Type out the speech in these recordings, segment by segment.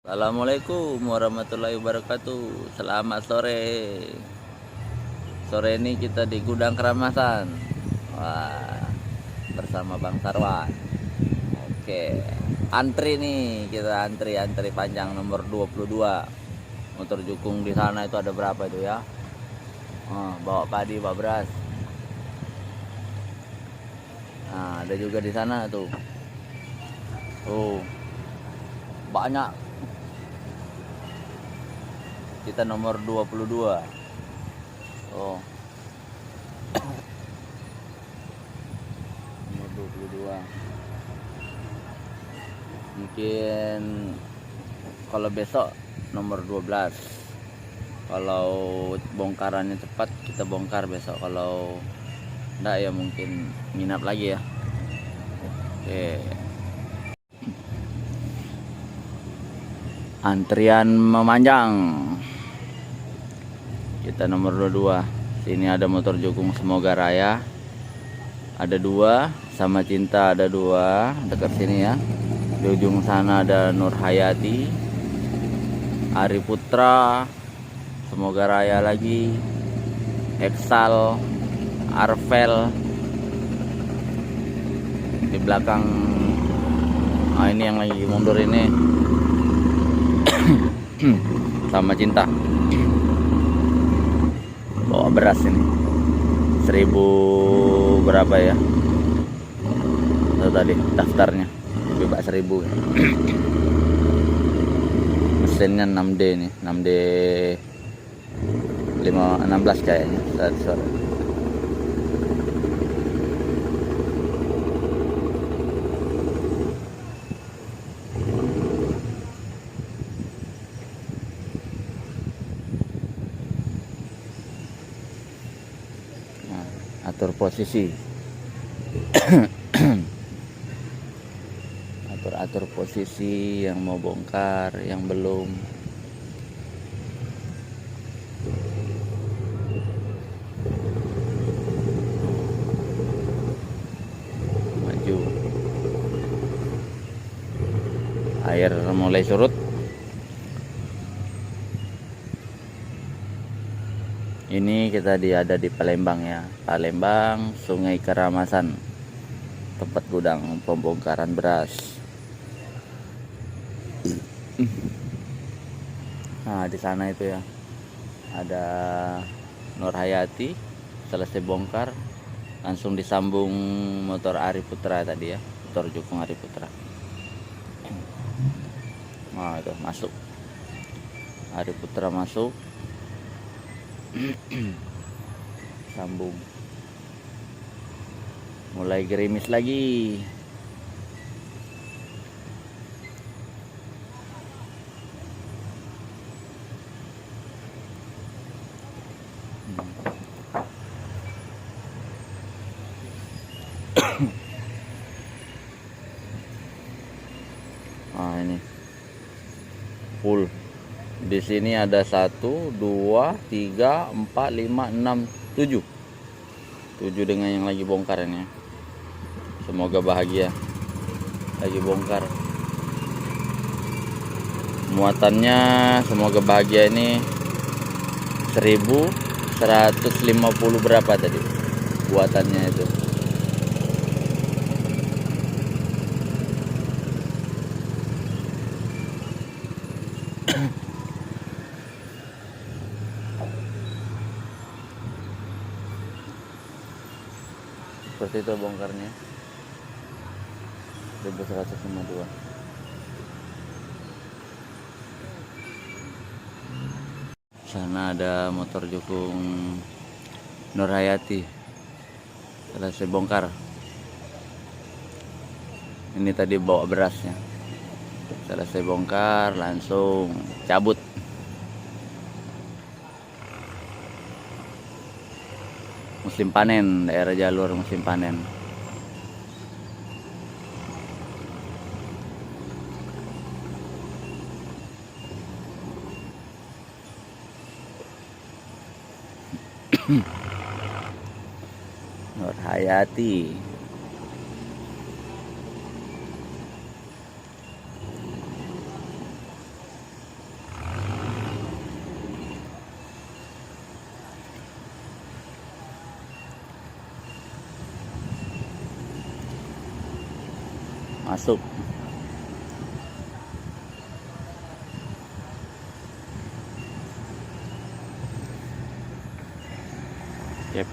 Assalamualaikum warahmatullahi wabarakatuh. Selamat sore. Sore ini kita di Gudang Keramasan. Wah, bersama Bang Sarwan. Oke. Antri nih, kita antri panjang nomor 22. Motor jukung di sana itu ada berapa itu ya? Bawa padi, bawa beras. Nah, ada juga di sana tuh. Banyak. Kita nomor 22. Nomor 22. Mungkin kalau besok nomor 12. Kalau bongkarannya cepat kita bongkar besok. Kalau enggak ya mungkin nginap lagi ya. Oke. Antrian memanjang. Kita nomor 22. Sini ada motor jukung Semoga Raya. Ada 2, Sama Cinta ada 2 dekat sini ya. Di ujung sana ada Nur Hayati, Ari Putra, Semoga Raya lagi, Exal, Arvel. Di belakang ini yang lagi mundur ini Sama Cinta. Bawa beras ini 1000 berapa ya itu tadi daftarnya, bebas 1000. Mesinnya 6D nih, 6D 16 kayaknya saat sore. Atur posisi. atur posisi yang mau bongkar, yang belum. Maju. Air mulai surut. Ini kita ada di Palembang ya. Palembang, Sungai Keramasan. Tempat gudang pembongkaran beras. Nah, di sana itu ya. Ada Nur Hayati, selesai bongkar langsung disambung motor Ari Putra tadi ya. Motor jukung Ari Putra. Nah, itu masuk. Ari Putra masuk. Sambung. Mulai gerimis lagi. Nah, ini full. Di sini ada 1, 2, 3, 4, 5, 6, 7. 7 dengan yang lagi bongkar ini. Semoga bahagia. Lagi bongkar. Muatannya semoga bahagia ini 1150 berapa tadi buatannya itu. Seperti itu bongkarnya 1152. Sana ada motor jukung Nur Hayati, selesai bongkar. Ini tadi bawa berasnya, selesai bongkar langsung cabut. Musim panen, daerah jalur musim panen. Nur Hayati. masuk. Yep.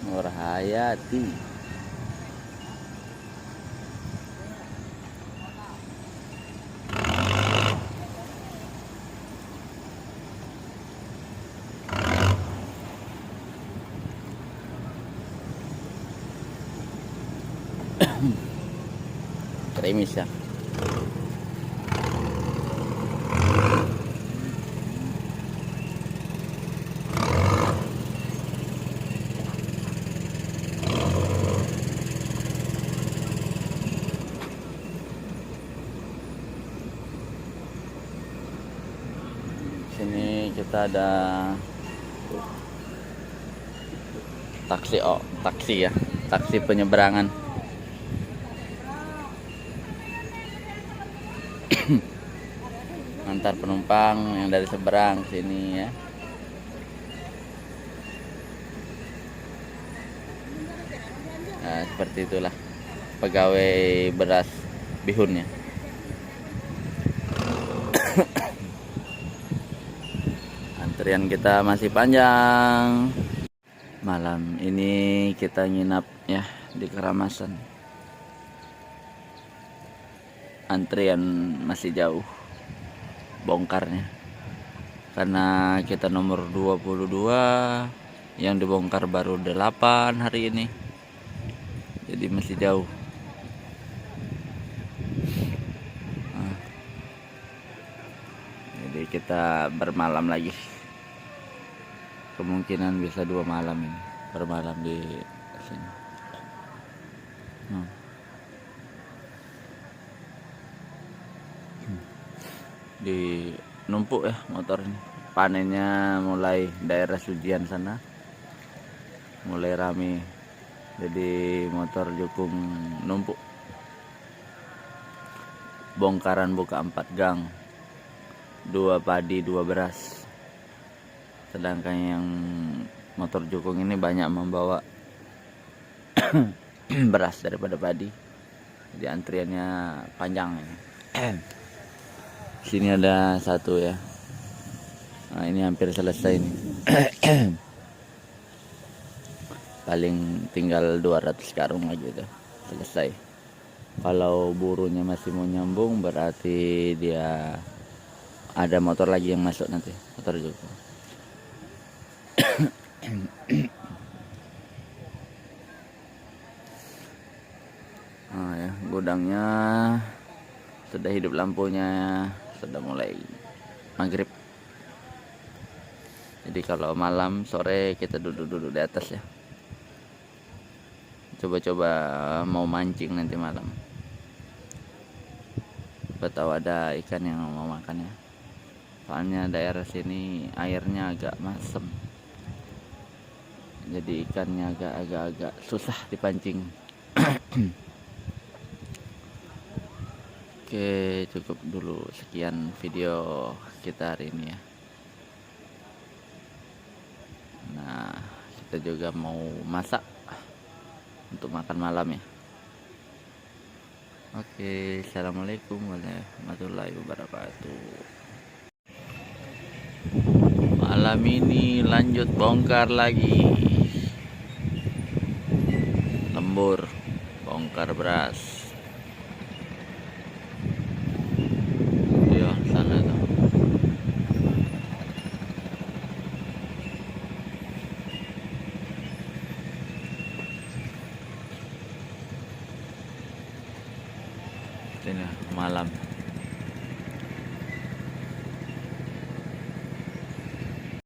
Nur Hayati. Kremis ya. Sini kita ada taksi ya, taksi penyeberangan. Antar penumpang yang dari seberang sini ya. Nah, seperti itulah pegawai beras bihunnya. Antrian kita masih panjang. Malam ini kita nginap ya di Keramasan. Antrian masih jauh bongkarnya, karena kita nomor 22, yang dibongkar baru 8 hari ini, jadi masih jauh. Jadi kita bermalam lagi, kemungkinan bisa 2 malam ini bermalam di sini. Di numpuk ya motor ini, panennya mulai daerah Sujian sana mulai rame, jadi motor jukung numpuk. Bongkaran buka 4 gang, 2 padi 2 beras, sedangkan yang motor jukung ini banyak membawa beras daripada padi, jadi antriannya panjang ini. Sini ada satu ya. Nah, ini hampir selesai nih. Paling tinggal 200 karung aja udah selesai. Kalau burunya masih mau nyambung, berarti dia ada motor lagi yang masuk nanti, motor juga. Nah, ya, gudangnya sudah hidup lampunya, sudah mulai maghrib. Jadi kalau malam sore kita duduk-duduk di atas ya, coba-coba mau mancing nanti malam. Tahu ada ikan yang mau makan ya, soalnya daerah sini airnya agak masem, jadi ikannya agak susah dipancing. Oke, cukup dulu sekian video kita hari ini ya. Nah, kita juga mau masak untuk makan malam ya. Oke, assalamualaikum warahmatullahi wabarakatuh. Malam ini lanjut bongkar lagi, lembur, bongkar beras. Sana tuh. Ini malam.